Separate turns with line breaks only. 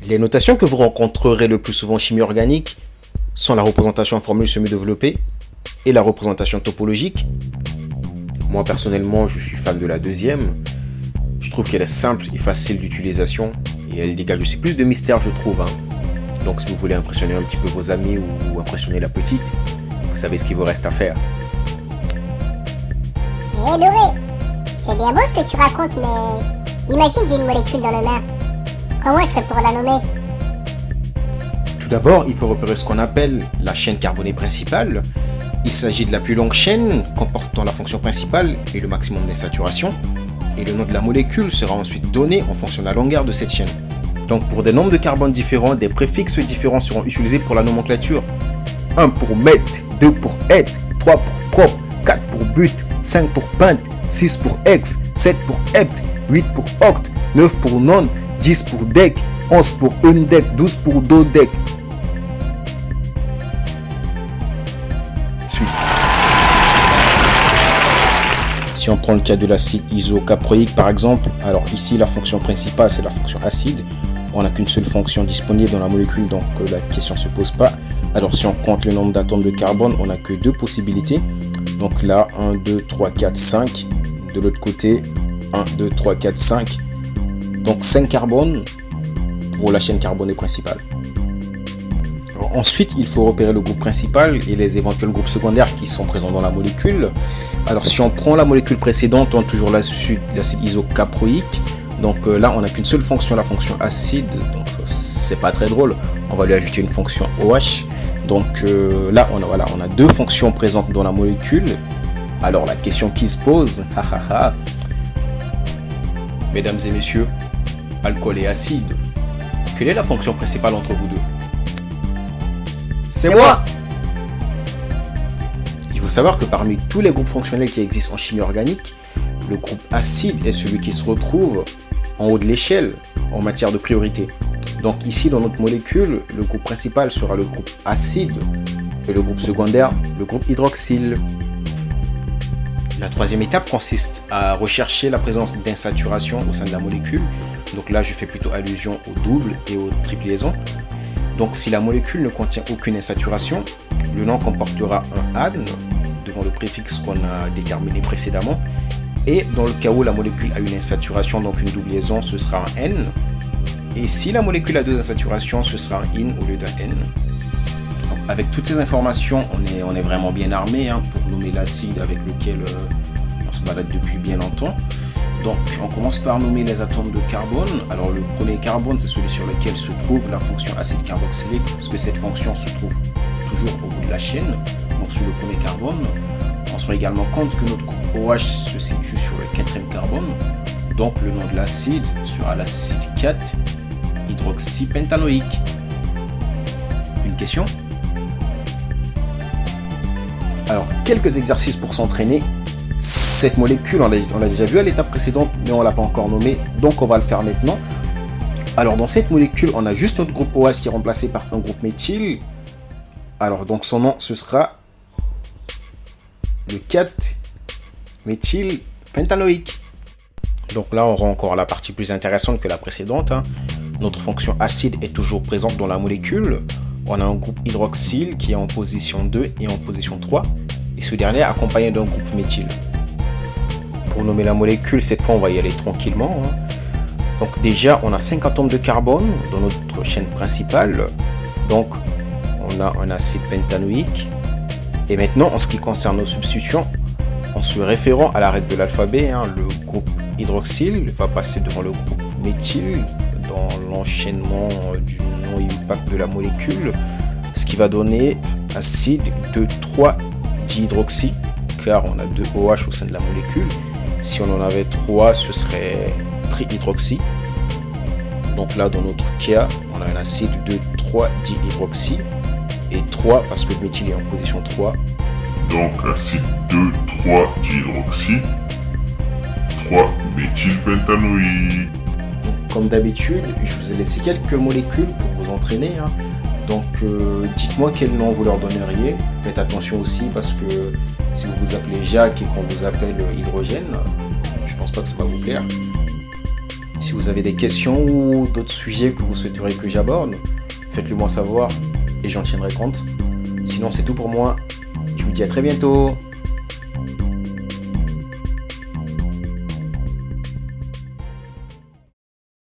Les notations que vous rencontrerez le plus souvent en chimie organique sont la représentation en formule semi-développée et la représentation topologique. Moi personnellement, je suis fan de la deuxième. Je trouve qu'elle est simple et facile d'utilisation et elle dégage aussi plus de mystère, je trouve. Donc si vous voulez impressionner un petit peu vos amis ou impressionner la petite, vous savez ce qu'il vous reste à faire.
Hé Doré, c'est bien beau ce que tu racontes, mais imagine j'ai une molécule dans le main. Comment je fais pour la nommer?
Tout d'abord, il faut repérer ce qu'on appelle la chaîne carbonée principale. Il s'agit de la plus longue chaîne comportant la fonction principale et le maximum d'insaturation. Et le nom de la molécule sera ensuite donné en fonction de la longueur de cette chaîne. Donc pour des nombres de carbone différents, des préfixes différents seront utilisés pour la nomenclature. 1 pour mètre, 2 pour hète, 3 pour propre, 4 pour but, 5 pour pente, 6 pour hex, 7 pour hept, 8 pour octe, 9 pour non, 10 pour dec, 11 pour undec, 12 pour dodec. Suite. Si on prend le cas de l'acide isocaproïque par exemple, alors ici la fonction principale c'est la fonction acide. On n'a qu'une seule fonction disponible dans la molécule, donc la question ne se pose pas. Alors si on compte le nombre d'atomes de carbone, on n'a que deux possibilités. Donc là, 1, 2, 3, 4, 5. De l'autre côté, 1, 2, 3, 4, 5. Donc 5 carbones pour la chaîne carbonée principale. Alors, ensuite, il faut repérer le groupe principal et les éventuels groupes secondaires qui sont présents dans la molécule. Alors si on prend la molécule précédente, on a toujours l'acide isocaproïque. Donc là, on n'a qu'une seule fonction, la fonction acide. Donc c'est pas très drôle. On va lui ajouter une fonction OH. Donc là, on a deux fonctions présentes dans la molécule. Alors la question qui se pose, mesdames et messieurs, alcool et acide, quelle est la fonction principale entre vous deux?
C'est moi.
Il faut savoir que parmi tous les groupes fonctionnels qui existent en chimie organique, le groupe acide est celui qui se retrouve en haut de l'échelle en matière de priorité. Donc ici dans notre molécule, le groupe principal sera le groupe acide et le groupe secondaire, le groupe hydroxyle. La troisième étape consiste à rechercher la présence d'insaturation au sein de la molécule. Donc là je fais plutôt allusion au double et aux triples liaisons. Donc si la molécule ne contient aucune insaturation, le nom comportera un ane devant le préfixe qu'on a déterminé précédemment. Et dans le cas où la molécule a une insaturation, donc une double liaison, ce sera un N. Et si la molécule a deux insaturations, ce sera un IN au lieu d'un N. Donc, avec toutes ces informations, on est vraiment bien armé pour nommer l'acide avec lequel on se balade depuis bien longtemps. Donc on commence par nommer les atomes de carbone. Alors le premier carbone, c'est celui sur lequel se trouve la fonction acide carboxylique, parce que cette fonction se trouve toujours au bout de la chaîne, donc sur le premier carbone. On se rend également compte que notre groupe OH se situe sur le quatrième carbone, donc le nom de l'acide sera l'acide 4 hydroxypentanoïque. Une question? Alors, quelques exercices pour s'entraîner. Cette molécule, on l'a déjà vu à l'étape précédente, mais on ne l'a pas encore nommée, donc on va le faire maintenant. Alors, dans cette molécule, on a juste notre groupe OH qui est remplacé par un groupe méthyle. Alors, donc son nom, ce sera le 4-méthylpentanoïque. Donc là, on aura encore la partie plus intéressante que la précédente. Notre fonction acide est toujours présente dans la molécule. On a un groupe hydroxyle qui est en position 2 et en position 3. Et ce dernier est accompagné d'un groupe méthyle. Pour nommer la molécule, cette fois, on va y aller tranquillement. Donc déjà, on a 5 atomes de carbone dans notre chaîne principale. Donc, on a un acide pentanoïque. Et maintenant, en ce qui concerne nos substituants, en se référant à la règle de l'alphabet, le groupe hydroxyle va passer devant le groupe méthyle dans l'enchaînement du nom et impact de la molécule, ce qui va donner acide de 3-dihydroxy, car on a 2 OH au sein de la molécule. Si on en avait 3, ce serait trihydroxy. Donc là, dans notre cas, on a un acide de 3-dihydroxy. Et 3 parce que le méthyle est en position 3.
Donc acide 2,3-dihydroxy, 3-méthylpentanoïque.
Comme d'habitude, je vous ai laissé quelques molécules pour vous entraîner. Donc dites-moi quel nom vous leur donneriez. Faites attention aussi parce que si vous vous appelez Jacques et qu'on vous appelle hydrogène, je pense pas que ça va vous plaire. Si vous avez des questions ou d'autres sujets que vous souhaiteriez que j'aborde, faites-le moi savoir et j'en tiendrai compte. Sinon c'est tout pour moi. Je vous dis à très bientôt.